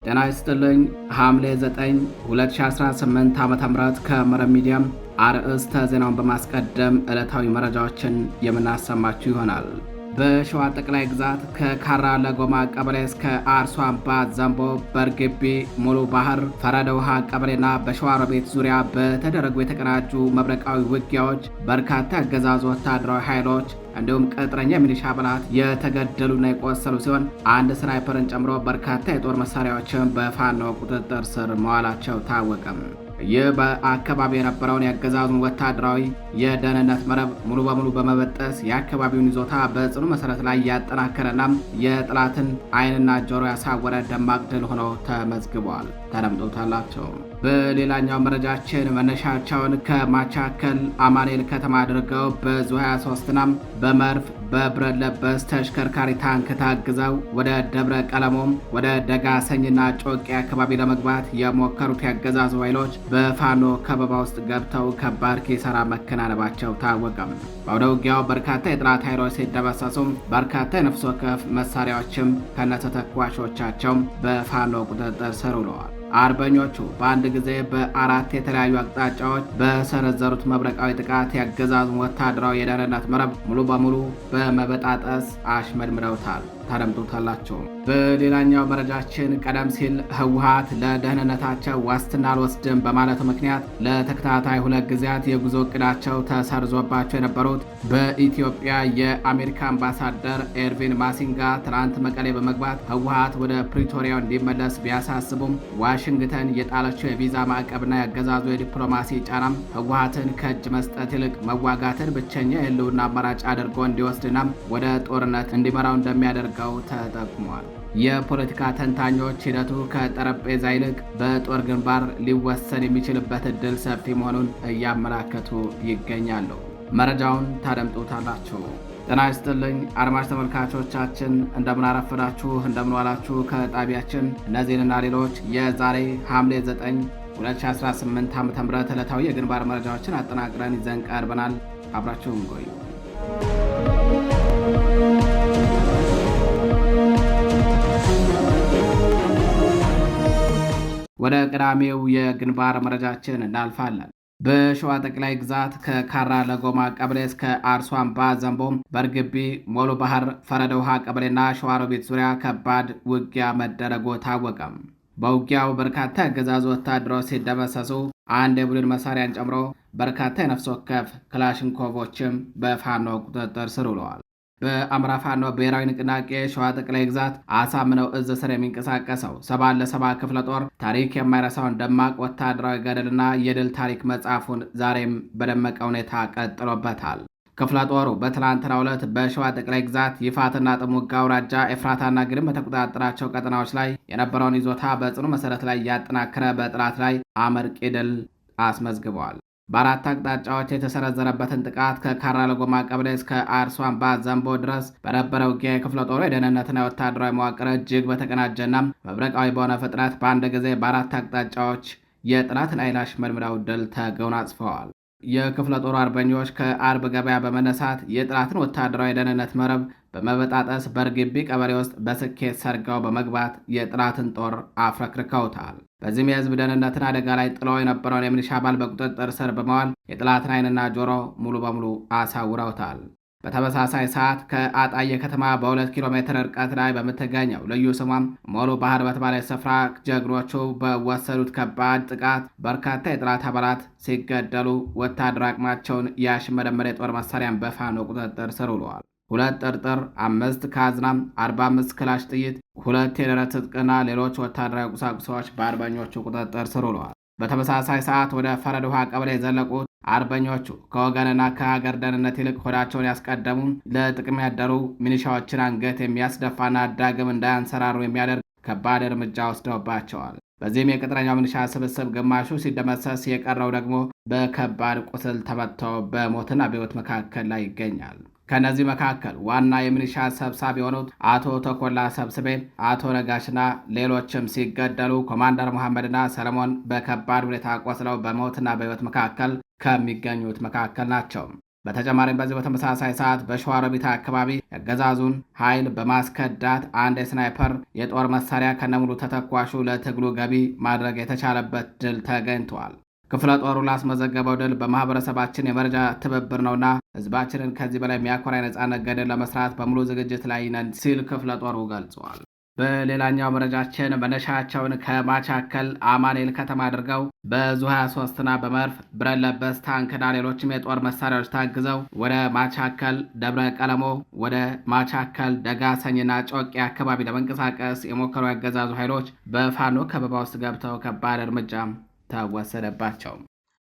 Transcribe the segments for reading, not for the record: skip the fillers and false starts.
ጤና ይስጥልኝ። ሐምሌ 9 2018 ዓ.ም ከመረብ ሚዲያም አርዕስተ ዜናውን በማስቀደም ዕለታዊ መረጃዎችን የምናሰማችሁ ይሆናል። በሸዋ ጠቅላይ ግዛት ከካራ ለጎማ ቀበሌ እስከ አርሶ አምባ ዘንቦ በርግቢ ሙሉ ባህር ፈረደ ውሃ ቀበሌና በሸዋሮቢት ዙሪያ በተደረጉ የተቀናጁ መብረቃዊ ውጊያዎች በርካታ ያገዛዙ ወታደራዊ ኃይሎች እንዲሁም ቅጥረኛ የሚሊሻ አባላት የተገደሉና የቆሰሉ ሲሆን አንድ ስናይፐርን ጨምሮ በርካታ የጦር መሳሪያዎችን በፋኖ ቁጥጥር ስር መዋላቸው ታወቀም። ይህ በአካባቢ የነበረውን የአገዛዙን ወታደራዊ የደህንነት መረብ ሙሉ በሙሉ በመበጠስ የአካባቢውን ይዞታ በጽኑ መሰረት ላይ ያጠናከረና የጠላትን ዓይንና ጆሮ ያሳወረ ደማቅ ድል ሆኖ ተመዝግቧል። ተደምጦታላቸው። በሌላኛው መረጃችን መነሻቸውን ከማቻከል አማኑኤል ከተማ አድርገው በዙ 23ና በመርፍ በብረት ለበስ ተሽከርካሪ ታንክ ታግዘው ወደ ደብረ ቀለሞም ወደ ደጋሰኝና ጮቄ አካባቢ ለመግባት የሞከሩት ያገዛዙ ኃይሎች በፋኖ ከበባ ውስጥ ገብተው ከባድ ኪሳራ መከናነባቸው ታወቀም። በአውደ ውጊያው በርካታ የጠላት ኃይሎች ሲደመሰሱም በርካታ የነፍስ ወከፍ መሳሪያዎችም ከነተተኳሾቻቸው በፋኖ ቁጥጥር ስር ውለዋል። አርበኞቹ በአንድ ጊዜ በአራት የተለያዩ አቅጣጫዎች በሰነዘሩት መብረቃዊ ጥቃት ያገዛዙን ወታደራዊ የደህንነት መረብ ሙሉ በሙሉ በመበጣጠስ አሽመድምደውታል። ታደምጡታላቸው። በሌላኛው መረጃችን ቀደም ሲል ህወሓት ለደህንነታቸው ዋስትና አልወስድም በማለቱ ምክንያት ለተከታታይ 2 ጊዜያት የጉዞ እቅዳቸው ተሰርዞባቸው የነበሩት በኢትዮጵያ የአሜሪካ አምባሳደር ኤርቪን ማሲንጋ ትናንት መቀሌ በመግባት ህወሓት ወደ ፕሪቶሪያው እንዲመለስ ቢያሳስቡም ዋሽንግተን የጣለችው የቪዛ ማዕቀብና ያገዛዙ የዲፕሎማሲ ጫናም ህወሓትን ከእጅ መስጠት ይልቅ መዋጋትን ብቸኛ የህልውና አማራጭ አድርጎ እንዲወስድና ወደ ጦርነት እንዲመራው እንደሚያደርገው ተጠቅሟል። የፖለቲካ ተንታኞች ሂደቱ ከጠረጴዛ ይልቅ በጦር ግንባር ሊወሰን የሚችልበት እድል ሰፊ መሆኑን እያመላከቱ ይገኛሉ። መረጃውን ታደምጡታላችሁ። ጤና ይስጥልኝ አድማጭ ተመልካቾቻችን፣ እንደምን አረፈዳችሁ፣ እንደምን ዋላችሁ። ከጣቢያችን እነዚህንና ሌሎች የዛሬ ሐምሌ 9 2018 ዓ.ም ዕለታዊ የግንባር መረጃዎችን አጠናቅረን ይዘን ቀርበናል። አብራችሁን ቆዩ። ወደ ቀዳሚው የግንባር መረጃችን እናልፋለን። በሸዋ ጠቅላይ ግዛት ከካራ ለጎማ ቀበሌ እስከ አርሶ አምባ ዘንቦ በርግቢ ሙሉ ባህር ፈረደ ውሃ ቀበሌና ሸዋሮቢት ዙሪያ ከባድ ውጊያ መደረጉ ታወቀም። በውጊያው በርካታ የአገዛዙ ወታደሮች ሲደመሰሱ አንድ የቡድን መሳሪያን ጨምሮ በርካታ የነፍስ ወከፍ ክላሽንኮቮችም በፋኖ ቁጥጥር ስር ውለዋል። በአማራ ፋኖ ብሔራዊ ንቅናቄ ሸዋ ጠቅላይ ግዛት አሳምነው እዝ ስር የሚንቀሳቀሰው 7 ክፍለ ጦር ታሪክ የማይረሳውን ደማቅ ወታደራዊ ገድልና የድል ታሪክ መጽሐፉን ዛሬም በደመቀ ሁኔታ ቀጥሎበታል። ክፍለ ጦሩ በትናንትናው ዕለት በሸዋ ጠቅላይ ግዛት ይፋትና ጥሙጋ አውራጃ ኤፍራታና ግድም በተቆጣጠራቸው ቀጠናዎች ላይ የነበረውን ይዞታ በጽኑ መሰረት ላይ ያጠናከረ በጠላት ላይ አመርቂ ድል አስመዝግበዋል። በአራት አቅጣጫዎች የተሰነዘረበትን ጥቃት ከካራ ለጎማ ቀበሌ እስከ አርሶ አምባ ዘንቦ ድረስ በነበረ ውጊያ የክፍለ ጦሩ የደህንነትና የወታደራዊ መዋቅር እጅግ በተቀናጀና መብረቃዊ በሆነ ፍጥነት በአንድ ጊዜ በአራት አቅጣጫዎች የጠላትን ኃይል አሽመድምደው ድል ተጎናጽፈዋል። የክፍለ ጦሩ አርበኞች ከአርብ ገበያ በመነሳት የጠላትን ወታደራዊ የደህንነት መረብ በመበጣጠስ በርግቢ ቀበሌ ውስጥ በስኬት ሰርገው በመግባት የጠላትን ጦር አፍረክርከውታል። በዚህም የህዝብ ደህንነትን አደጋ ላይ ጥለው የነበረውን የሚሊሻ አባል በቁጥጥር ስር በመዋል የጠላትን ዓይንና ጆሮ ሙሉ በሙሉ አሳውረውታል። በተመሳሳይ ሰዓት ከአጣየ ከተማ በ2 ኪሎ ሜትር ርቀት ላይ በምትገኘው ልዩ ስሟም ሙሉ ባህር በተባለ ስፍራ ጀግኖቹ በወሰዱት ከባድ ጥቃት በርካታ የጠላት አባላት ሲገደሉ ወታደራዊ አቅማቸውን ያሽመደመደ የጦር መሳሪያን በፋኖ ቁጥጥር ስር ውለዋል። 2 ጥርጥር፣ 5 ካዝናም፣ 45 ክላሽ ጥይት፣ 2 የደረት ትጥቅና ሌሎች ወታደራዊ ቁሳቁሶች በአርበኞቹ ቁጥጥር ስር ውለዋል። በተመሳሳይ ሰዓት ወደ ፈረደ ውሃ ቀበሌ የዘለቁት አርበኞቹ ከወገንና ከሀገር ደህንነት ይልቅ ሆዳቸውን ያስቀደሙ ለጥቅም ያደሩ ሚኒሻዎችን አንገት የሚያስደፋና ዳግም እንዳያንሰራሩ የሚያደርግ ከባድ እርምጃ ወስደውባቸዋል። በዚህም የቅጥረኛው ሚኒሻ ስብስብ ግማሹ ሲደመሰስ፣ የቀረው ደግሞ በከባድ ቁስል ተመትቶ በሞትና በሕይወት መካከል ላይ ይገኛል። ከነዚህ መካከል ዋና የሚሊሻ ሰብሳቢ የሆኑት አቶ ተኮላ ሰብስቤ፣ አቶ ነጋሽና ሌሎችም ሲገደሉ ኮማንደር መሐመድና ሰለሞን በከባድ ሁኔታ ቆስለው በሞትና በሕይወት መካከል ከሚገኙት መካከል ናቸው። በተጨማሪም በዚህ በተመሳሳይ ሰዓት በሸዋሮቢት አካባቢ የአገዛዙን ኃይል በማስከዳት አንድ የስናይፐር የጦር መሳሪያ ከነሙሉ ተተኳሹ ለትግሉ ገቢ ማድረግ የተቻለበት ድል ተገኝቷል። ክፍለ ጦሩ ላስመዘገበው ድል በማህበረሰባችን የመረጃ ትብብር ነውና ህዝባችንን ከዚህ በላይ የሚያኮራ የነጻነት ገድል ለመስራት በሙሉ ዝግጅት ላይ ነን ሲል ክፍለ ጦሩ ገልጿል። በሌላኛው መረጃችን መነሻቸውን ከማቻከል አማኑኤል ከተማ አድርገው በዙ 23ና በመርፍ ብረት ለበስ ታንክና ሌሎችም የጦር መሳሪያዎች ታግዘው ወደ ማቻከል ደብረ ቀለሞ፣ ወደ ማቻከል ደጋሰኝና ጮቄ አካባቢ ለመንቀሳቀስ የሞከሩ ያገዛዙ ኃይሎች በፋኖ ከበባ ውስጥ ገብተው ከባድ እርምጃ ተወሰደባቸው።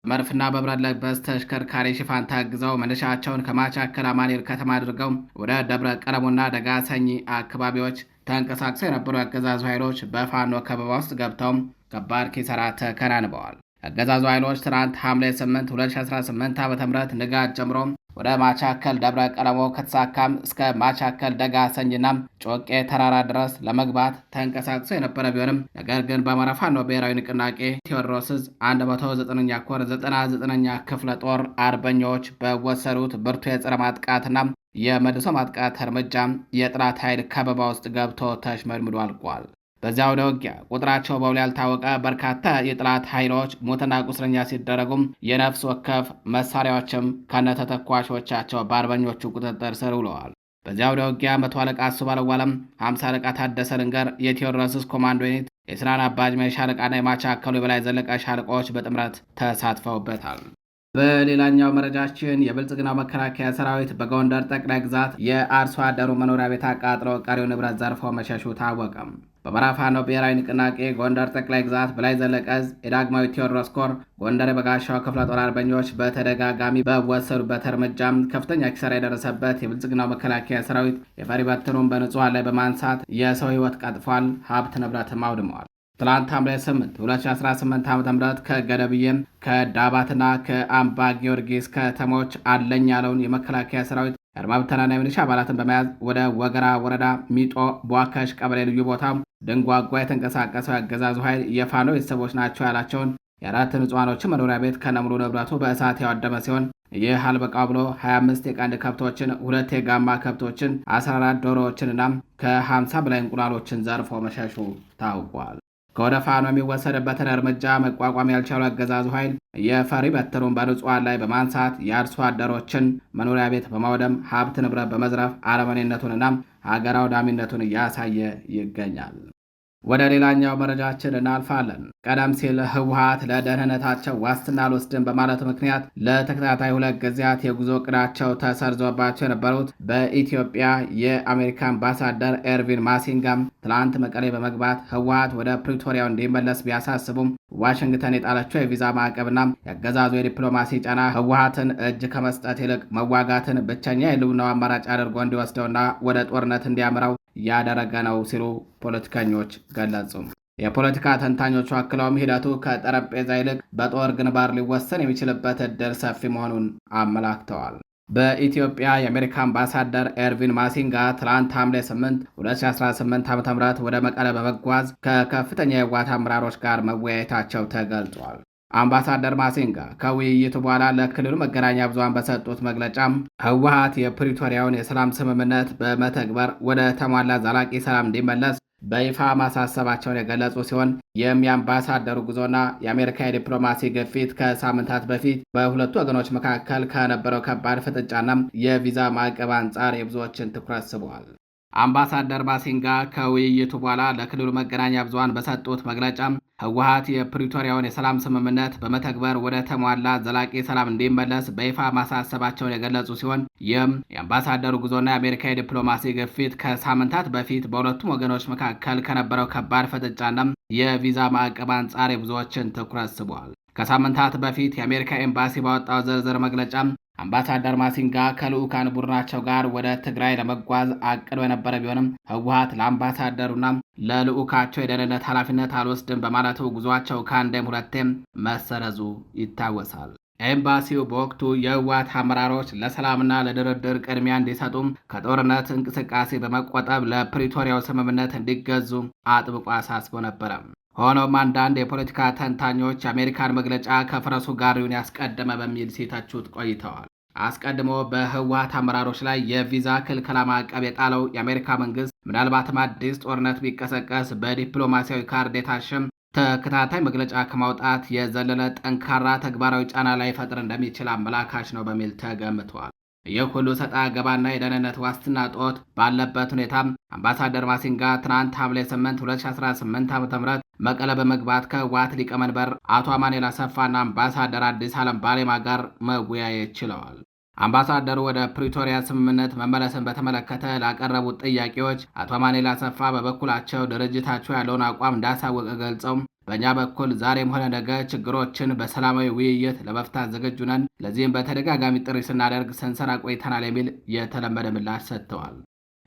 መርፍና በብረት ለበስ ተሽከርካሪ ሽፋን ታግዘው መነሻቸውን ከማቻከል አማኑኤል ከተማ አድርገው ወደ ደብረ ቀለሞና ደጋሰኝ አካባቢዎች ተንቀሳቅሰው የነበሩ የአገዛዙ ኃይሎች በፋኖ ከበባ ውስጥ ገብተው ከባድ ኪሳራ ተከናንበዋል። የአገዛዙ ኃይሎች ትናንት ሐምሌ 8 2018 ዓ.ም ንጋት ጀምሮ ወደ ማቻከል ደብረ ቀለሞ ከተሳካም እስከ ማቻከል ደጋሰኝና ጮቄ ተራራ ድረስ ለመግባት ተንቀሳቅሶ የነበረ ቢሆንም ነገር ግን በአማራ ፋኖ ብሔራዊ ንቅናቄ ቴዎድሮስ ዕዝ 109ኛ ኮር 99ኛ ክፍለ ጦር አርበኞች በወሰዱት ብርቱ የጸረ ማጥቃትና የመልሶ ማጥቃት እርምጃ የጠላት ኃይል ከበባ ውስጥ ገብቶ ተሽመድምዶ አልቋል። በዚያው ወደ ውጊያ ቁጥራቸው በውል ያልታወቀ በርካታ የጠላት ኃይሎች ሞትና ቁስለኛ ሲደረጉም የነፍስ ወከፍ መሳሪያዎችም ከነተተኳሾቻቸው በአርበኞቹ ቁጥጥር ስር ውለዋል። በዚያው ወደ ውጊያ መቶ አለቃ እሱ ባለዋለም፣ 50 አለቃ ታደሰ ልንገር የቴዎድሮስ ዕዝ ኮማንዶ ዩኒት፣ የስናን አባጅሜ ሻለቃና የማቻከሉ የበላይ ዘለቀ ሻለቃዎች በጥምረት ተሳትፈውበታል። በሌላኛው መረጃችን የብልጽግናው መከላከያ ሰራዊት በጎንደር ጠቅላይ ግዛት የአርሶ አደሩ መኖሪያ ቤት አቃጥሎ ቀሪው ንብረት ዘርፎ መሸሹ ታወቀም። በአማራ ፋኖ ብሔራዊ ንቅናቄ ጎንደር ጠቅላይ ግዛት በላይ ዘለቀ ዕዝ የዳግማዊ ቴዎድሮስ ኮር ጎንደር የበጋሻው ክፍለ ጦር አርበኞች በተደጋጋሚ በወሰዱበት እርምጃም ከፍተኛ ኪሳራ የደረሰበት የብልጽግናው መከላከያ ሰራዊት የፈሪ በትሩን በንጹሐን ላይ በማንሳት የሰው ሕይወት ቀጥፏል፣ ሀብት ንብረትም አውድመዋል። ትላንት ሐምሌ 8 2018 ዓ.ም ከገደብዬም ከዳባትና ከአምባ ጊዮርጊስ ከተሞች አለኝ ያለውን የመከላከያ ሰራዊት የአድማ ብተናና የሚሊሻ አባላትን በመያዝ ወደ ወገራ ወረዳ ሚጦ ቧከሽ ቀበሌ ልዩ ቦታ ድንጓጓ የተንቀሳቀሰው ያገዛዙ ኃይል የፋኖ ቤተሰቦች ናቸው ያላቸውን የአራት ንጹሐኖችን መኖሪያ ቤት ከነሙሉ ንብረቱ በእሳት ያወደመ ሲሆን ይህ አልበቃ ብሎ 25 የቀንድ ከብቶችን፣ 2 የጋማ ከብቶችን፣ 14 ዶሮዎችንና ከ50 በላይ እንቁላሎችን ዘርፎ መሸሹ ታውቋል። ከወደ ፋኖ የሚወሰድበትን እርምጃ መቋቋም ያልቻሉ አገዛዙ ኃይል የፈሪ በትሩን በንጹሐን ላይ በማንሳት የአርሶ አደሮችን መኖሪያ ቤት በማውደም ሀብት ንብረት በመዝረፍ አረመኔነቱንና ሀገር አውዳሚነቱን እያሳየ ይገኛል። ወደ ሌላኛው መረጃችን እናልፋለን። ቀደም ሲል ህወሓት ለደህንነታቸው ዋስትና አልወስድም በማለቱ ምክንያት ለተከታታይ 2 ጊዜያት የጉዞ እቅዳቸው ተሰርዞባቸው የነበሩት በኢትዮጵያ የአሜሪካ አምባሳደር ኤርቪን ማሲንጋም ትላንት መቀሌ በመግባት ህወሓት ወደ ፕሪቶሪያው እንዲመለስ ቢያሳስቡም ዋሽንግተን የጣለችው የቪዛ ማዕቀብና ያገዛዙ የዲፕሎማሲ ጫና ህወሓትን እጅ ከመስጠት ይልቅ መዋጋትን ብቸኛ የህልውናው አማራጭ አድርጎ እንዲወስደውና ወደ ጦርነት እንዲያምራው ያደረገ ነው ሲሉ ፖለቲከኞች ገለጹ። የፖለቲካ ተንታኞቹ አክለውም ሂደቱ ከጠረጴዛ ይልቅ በጦር ግንባር ሊወሰን የሚችልበት እድል ሰፊ መሆኑን አመላክተዋል። በኢትዮጵያ የአሜሪካ አምባሳደር ኤርቪን ማሲንጋ ትላንት ሐምሌ 8 2018 ዓ.ም ወደ መቀለ በመጓዝ ከከፍተኛ የህወሓት አመራሮች ጋር መወያየታቸው ተገልጿል። አምባሳደር ማሲንጋ ከውይይቱ በኋላ ለክልሉ መገናኛ ብዙሃን በሰጡት መግለጫም ህወሓት የፕሪቶሪያውን የሰላም ስምምነት በመተግበር ወደ ተሟላ ዘላቂ ሰላም እንዲመለስ በይፋ ማሳሰባቸውን የገለጹ ሲሆን ይህም የአምባሳደሩ ጉዞና የአሜሪካ የዲፕሎማሲ ግፊት ከሳምንታት በፊት በሁለቱ ወገኖች መካከል ከነበረው ከባድ ፍጥጫና የቪዛ ማዕቀብ አንጻር የብዙዎችን ትኩረት ስበዋል። አምባሳደር ማሲንጋ ከውይይቱ በኋላ ለክልሉ መገናኛ ብዙሃን በሰጡት መግለጫ ህወሓት የፕሪቶሪያውን የሰላም ስምምነት በመተግበር ወደ ተሟላ ዘላቂ ሰላም እንዲመለስ በይፋ ማሳሰባቸውን የገለጹ ሲሆን ይህም የአምባሳደሩ ጉዞና የአሜሪካ የዲፕሎማሲ ግፊት ከሳምንታት በፊት በሁለቱም ወገኖች መካከል ከነበረው ከባድ ፍጥጫና የቪዛ ማዕቀብ አንጻር የብዙዎችን ትኩረት ስቧል። ከሳምንታት በፊት የአሜሪካ ኤምባሲ ባወጣው ዝርዝር መግለጫ አምባሳደር ማሲንጋ ከልዑካን ቡድናቸው ጋር ወደ ትግራይ ለመጓዝ አቅዶ የነበረ ቢሆንም ህወሓት ለአምባሳደሩና ለልዑካቸው የደህንነት ኃላፊነት አልወስድም በማለቱ ጉዟቸው ከአንዴም ሁለቴም መሰረዙ ይታወሳል። ኤምባሲው በወቅቱ የህወሓት አመራሮች ለሰላምና ለድርድር ቅድሚያ እንዲሰጡም ከጦርነት እንቅስቃሴ በመቆጠብ ለፕሪቶሪያው ስምምነት እንዲገዙ አጥብቆ አሳስቦ ነበረ። ሆኖም አንዳንድ የፖለቲካ ተንታኞች የአሜሪካን መግለጫ ከፈረሱ ጋሪውን ያስቀደመ በሚል ሲተቹት ቆይተዋል። አስቀድሞ በህወሓት አመራሮች ላይ የቪዛ ክልከላ ማዕቀብ የጣለው የአሜሪካ መንግስት ምናልባትም አዲስ ጦርነት ቢቀሰቀስ በዲፕሎማሲያዊ ካርድ የታሸም ተከታታይ መግለጫ ከማውጣት የዘለለ ጠንካራ ተግባራዊ ጫና ላይ ፈጥር እንደሚችል አመላካች ነው በሚል ተገምቷል። ይህ ሁሉ ሰጣ ገባና የደህንነት ዋስትና ጦት ባለበት ሁኔታም አምባሳደር ማሲንጋ ትናንት ሐምሌ 8 2018 ዓ.ም መቀለ በመግባት ከህወሓት ሊቀመንበር አቶ አማኑኤል አሰፋና አምባሳደር አዲስ ዓለም ባሌማ ጋር መወያየት ችለዋል። አምባሳደሩ ወደ ፕሪቶሪያ ስምምነት መመለስን በተመለከተ ላቀረቡት ጥያቄዎች አቶ አማኑኤል አሰፋ በበኩላቸው ድርጅታቸው ያለውን አቋም እንዳሳወቀ ገልጸው በእኛ በኩል ዛሬም ሆነ ነገ ችግሮችን በሰላማዊ ውይይት ለመፍታት ዝግጁ ነን፣ ለዚህም በተደጋጋሚ ጥሪ ስናደርግ ስንሰራ ቆይተናል የሚል የተለመደ ምላሽ ሰጥተዋል።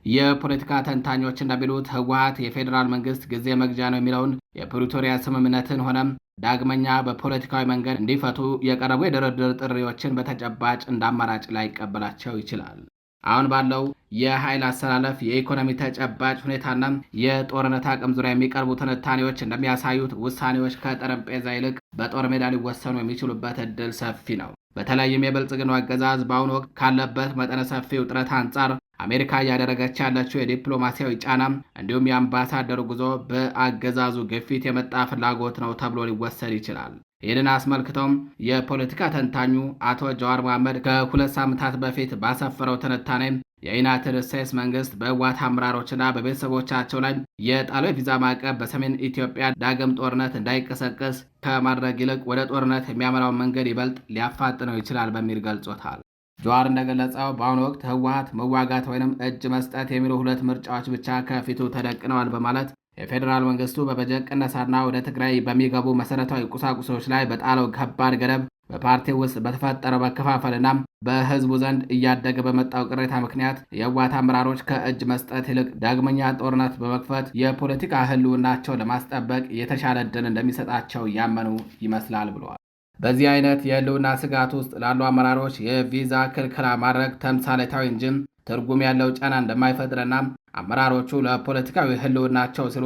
የፖለቲካ ተንታኞች እንደሚሉት ህወሓት የፌዴራል መንግስት ጊዜ መግዣ ነው የሚለውን የፕሪቶሪያ ስምምነትን ሆነም ዳግመኛ በፖለቲካዊ መንገድ እንዲፈቱ የቀረቡ የድርድር ጥሪዎችን በተጨባጭ እንደ አማራጭ ላይቀበላቸው ይችላል። አሁን ባለው የኃይል አሰላለፍ፣ የኢኮኖሚ ተጨባጭ ሁኔታና የጦርነት አቅም ዙሪያ የሚቀርቡ ትንታኔዎች እንደሚያሳዩት ውሳኔዎች ከጠረጴዛ ይልቅ በጦር ሜዳ ሊወሰኑ የሚችሉበት እድል ሰፊ ነው። በተለይም የብልጽግናው አገዛዝ በአሁኑ ወቅት ካለበት መጠነ ሰፊ ውጥረት አንጻር አሜሪካ እያደረገች ያለችው የዲፕሎማሲያዊ ጫና እንዲሁም የአምባሳደሩ ጉዞ በአገዛዙ ግፊት የመጣ ፍላጎት ነው ተብሎ ሊወሰድ ይችላል። ይህንን አስመልክቶም የፖለቲካ ተንታኙ አቶ ጀዋር መሐመድ ከ2 ሳምንታት በፊት ባሰፈረው ትንታኔ የዩናይትድ ስቴትስ መንግስት በህወሓት አመራሮችና በቤተሰቦቻቸው ላይ የጣለው የቪዛ ማዕቀብ በሰሜን ኢትዮጵያ ዳግም ጦርነት እንዳይቀሰቀስ ከማድረግ ይልቅ ወደ ጦርነት የሚያመራውን መንገድ ይበልጥ ሊያፋጥነው ይችላል በሚል ገልጾታል። ጀዋር እንደገለጸው በአሁኑ ወቅት ህወሓት መዋጋት ወይንም እጅ መስጠት የሚሉ 2 ምርጫዎች ብቻ ከፊቱ ተደቅነዋል በማለት የፌዴራል መንግስቱ በበጀት ቅነሳና ወደ ትግራይ በሚገቡ መሰረታዊ ቁሳቁሶች ላይ በጣለው ከባድ ገደብ በፓርቲው ውስጥ በተፈጠረው መከፋፈልና በህዝቡ ዘንድ እያደገ በመጣው ቅሬታ ምክንያት የህወሓት አመራሮች ከእጅ መስጠት ይልቅ ዳግመኛ ጦርነት በመክፈት የፖለቲካ ህልውናቸው ለማስጠበቅ የተሻለ ዕድል እንደሚሰጣቸው ያመኑ ይመስላል ብለዋል። በዚህ አይነት የህልውና ስጋት ውስጥ ላሉ አመራሮች የቪዛ ክልከላ ማድረግ ተምሳሌታዊ እንጂ ትርጉም ያለው ጫና እንደማይፈጥርና አመራሮቹ ለፖለቲካዊ ህልውናቸው ሲሉ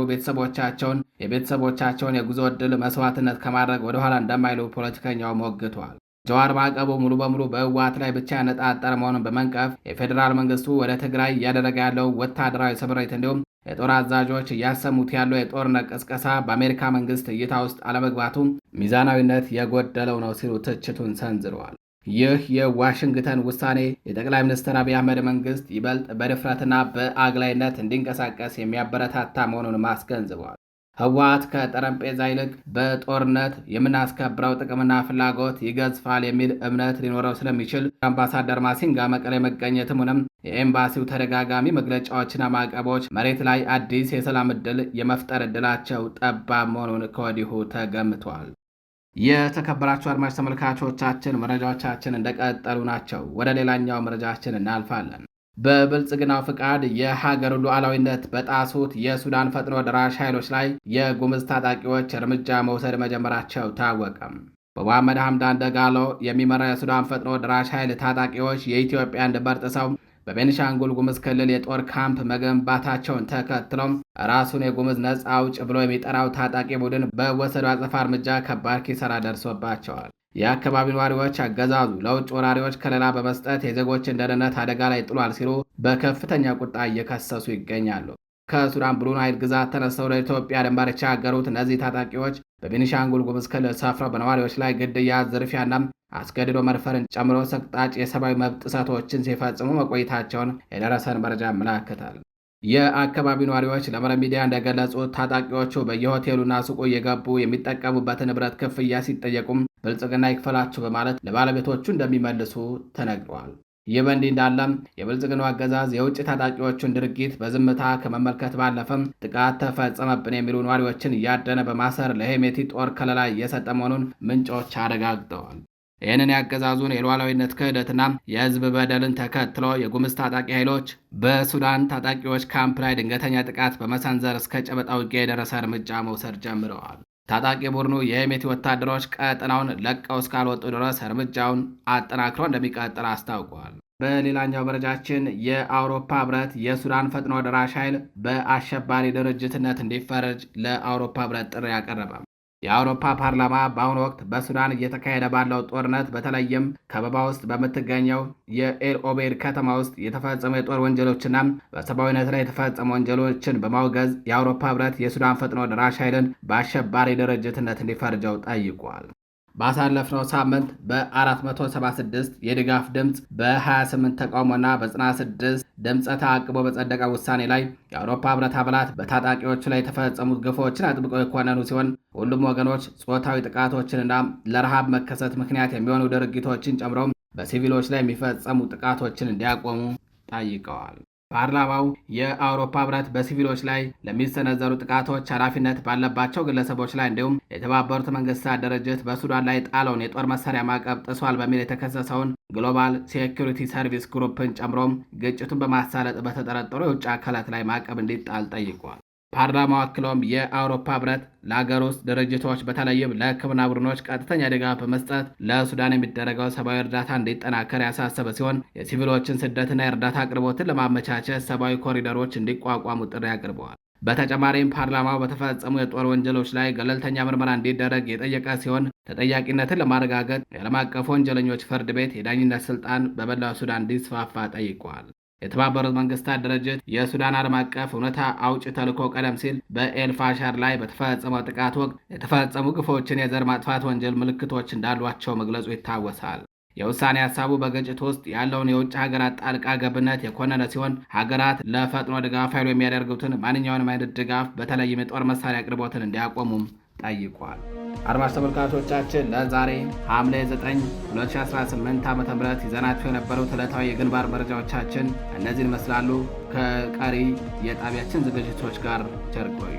የቤተሰቦቻቸውን የጉዞ ዕድል መስዋዕትነት ከማድረግ ወደኋላ እንደማይሉ ፖለቲከኛው ሞግቷል። ጀዋር ማዕቀቡ ሙሉ በሙሉ በህወሓት ላይ ብቻ ያነጣጠረ መሆኑን በመንቀፍ የፌዴራል መንግስቱ ወደ ትግራይ እያደረገ ያለው ወታደራዊ ስምሪት እንዲሁም የጦር አዛዦች እያሰሙት ያለው የጦርነት ቅስቀሳ በአሜሪካ መንግስት እይታ ውስጥ አለመግባቱ ሚዛናዊነት የጎደለው ነው ሲሉ ትችቱን ሰንዝረዋል። ይህ የዋሽንግተን ውሳኔ የጠቅላይ ሚኒስትር አብይ አህመድ መንግስት ይበልጥ በድፍረትና በአግላይነት እንዲንቀሳቀስ የሚያበረታታ መሆኑን አስገንዝበዋል። ህወሓት ከጠረጴዛ ይልቅ በጦርነት የምናስከብረው ጥቅምና ፍላጎት ይገዝፋል የሚል እምነት ሊኖረው ስለሚችል አምባሳደር ማሲንጋ መቀሌ መገኘትም ሆነም የኤምባሲው ተደጋጋሚ መግለጫዎችና ማዕቀቦች መሬት ላይ አዲስ የሰላም ዕድል የመፍጠር ዕድላቸው ጠባብ መሆኑን ከወዲሁ ተገምቷል። የተከበራችሁ አድማጭ ተመልካቾቻችን መረጃዎቻችን እንደቀጠሉ ናቸው። ወደ ሌላኛው መረጃችን እናልፋለን። በብልጽግናው ፍቃድ የሀገሩን ሉዓላዊነት በጣሱት የሱዳን ፈጥኖ ደራሽ ኃይሎች ላይ የጉምዝ ታጣቂዎች እርምጃ መውሰድ መጀመራቸው ታወቀም። በመሐመድ ሐምዳን ደጋሎ የሚመራው የሱዳን ፈጥኖ ደራሽ ኃይል ታጣቂዎች የኢትዮጵያን ድንበር ጥሰው በቤኒሻንጉል ጉምዝ ክልል የጦር ካምፕ መገንባታቸውን ተከትሎም ራሱን የጉምዝ ነጻ አውጭ ብሎ የሚጠራው ታጣቂ ቡድን በወሰዱ አጸፋ እርምጃ ከባድ ኪሳራ ደርሶባቸዋል። የአካባቢ ነዋሪዎች አገዛዙ ለውጭ ወራሪዎች ከለላ በመስጠት የዜጎችን ደህንነት አደጋ ላይ ጥሏል ሲሉ በከፍተኛ ቁጣ እየከሰሱ ይገኛሉ። ከሱዳን ብሉ ናይል ግዛት ተነስተው ወደ ኢትዮጵያ ድንበር የተሻገሩት እነዚህ ታጣቂዎች በቤኒሻንጉል ጉምዝ ክልል ሰፍረው በነዋሪዎች ላይ ግድያ፣ ዝርፊያና አስገድዶ መድፈርን ጨምሮ ሰቅጣጭ የሰብአዊ መብት ጥሰቶችን ሲፈጽሙ መቆየታቸውን የደረሰን መረጃ ያመለክታል። የአካባቢው ነዋሪዎች ለመረብ ሚዲያ እንደገለጹት ታጣቂዎቹ በየሆቴሉና ሱቁ እየገቡ የሚጠቀሙበትን ንብረት ክፍያ ሲጠየቁም ብልጽግና ይክፈላችሁ በማለት ለባለቤቶቹ እንደሚመልሱ ተነግሯል። ይህ በእንዲህ እንዳለም የብልጽግናው አገዛዝ የውጭ ታጣቂዎቹን ድርጊት በዝምታ ከመመልከት ባለፈም ጥቃት ተፈጸመብን የሚሉ ነዋሪዎችን እያደነ በማሰር ለሄሜቲ ጦር ከለላ እየሰጠ መሆኑን ምንጮች አረጋግጠዋል። ይህንን ያገዛዙን የሉዓላዊነት ክህደትና የህዝብ በደልን ተከትሎ የጉምዝ ታጣቂ ኃይሎች በሱዳን ታጣቂዎች ካምፕ ላይ ድንገተኛ ጥቃት በመሰንዘር እስከ ጨበጣ ውጊያ የደረሰ እርምጃ መውሰድ ጀምረዋል። ታጣቂ ቡድኑ የሄሜቲ ወታደሮች ቀጠናውን ለቀው እስካልወጡ ድረስ እርምጃውን አጠናክሮ እንደሚቀጥል አስታውቀዋል። በሌላኛው መረጃችን የአውሮፓ ህብረት የሱዳን ፈጥኖ ደራሽ ኃይል በአሸባሪ ድርጅትነት እንዲፈረጅ ለአውሮፓ ህብረት ጥሪ ያቀረበ የአውሮፓ ፓርላማ በአሁኑ ወቅት በሱዳን እየተካሄደ ባለው ጦርነት በተለይም ከበባ ውስጥ በምትገኘው የኤል ኦቤድ ከተማ ውስጥ የተፈጸሙ የጦር ወንጀሎችና በሰብአዊነት ላይ የተፈጸሙ ወንጀሎችን በማውገዝ የአውሮፓ ህብረት የሱዳን ፈጥኖ ደራሽ ኃይልን በአሸባሪ ድርጅትነት እንዲፈርጀው ጠይቋል። ባሳለፍነው ሳምንት በ476 የድጋፍ ድምፅ በ28 ተቃውሞና በ96 ድምፀ ተአቅቦ በጸደቀ ውሳኔ ላይ የአውሮፓ ህብረት አባላት በታጣቂዎቹ ላይ የተፈጸሙት ግፎችን አጥብቀው የኮነኑ ሲሆን ሁሉም ወገኖች ጾታዊ ጥቃቶችንና ለረሃብ መከሰት ምክንያት የሚሆኑ ድርጊቶችን ጨምሮ በሲቪሎች ላይ የሚፈጸሙ ጥቃቶችን እንዲያቆሙ ጠይቀዋል። ፓርላማው የአውሮፓ ህብረት በሲቪሎች ላይ ለሚሰነዘሩ ጥቃቶች ኃላፊነት ባለባቸው ግለሰቦች ላይ እንዲሁም የተባበሩት መንግስታት ድርጅት በሱዳን ላይ ጣለውን የጦር መሳሪያ ማዕቀብ ጥሷል በሚል የተከሰሰውን ግሎባል ሴኩሪቲ ሰርቪስ ግሩፕን ጨምሮም ግጭቱን በማሳለጥ በተጠረጠሩ የውጭ አካላት ላይ ማዕቀብ እንዲጣል ጠይቋል። ፓርላማው አክሎም የአውሮፓ ህብረት ለሀገር ውስጥ ድርጅቶች በተለይም ለሕክምና ቡድኖች ቀጥተኛ ድጋፍ በመስጠት ለሱዳን የሚደረገው ሰብአዊ እርዳታ እንዲጠናከር ያሳሰበ ሲሆን የሲቪሎችን ስደትና የእርዳታ አቅርቦትን ለማመቻቸት ሰብአዊ ኮሪደሮች እንዲቋቋሙ ጥሪ አቅርበዋል። በተጨማሪም ፓርላማው በተፈጸሙ የጦር ወንጀሎች ላይ ገለልተኛ ምርመራ እንዲደረግ የጠየቀ ሲሆን ተጠያቂነትን ለማረጋገጥ የዓለም አቀፍ ወንጀለኞች ፍርድ ቤት የዳኝነት ስልጣን በመላው ሱዳን እንዲስፋፋ ጠይቀዋል። የተባበሩት መንግስታት ድርጅት የሱዳን ዓለም አቀፍ እውነታ አውጭ ተልዕኮ ቀደም ሲል በኤልፋሻር ላይ በተፈጸመው ጥቃት ወቅት የተፈጸሙ ግፎችን የዘር ማጥፋት ወንጀል ምልክቶች እንዳሏቸው መግለጹ ይታወሳል። የውሳኔ ሀሳቡ በግጭት ውስጥ ያለውን የውጭ ሀገራት ጣልቃ ገብነት የኮነነ ሲሆን ሀገራት ለፈጥኖ ድጋፍ ኃይሉ የሚያደርጉትን ማንኛውንም አይነት ድጋፍ በተለይም የጦር መሳሪያ አቅርቦትን እንዲያቆሙም ጠይቋል። አድማጭ ተመልካቾቻችን ለዛሬ ሐምሌ 9 2018 ዓ.ም ይዘናቸው የነበሩት ዕለታዊ የግንባር መረጃዎቻችን እነዚህን ይመስላሉ። ከቀሪ የጣቢያችን ዝግጅቶች ጋር ቸር ቆዩ።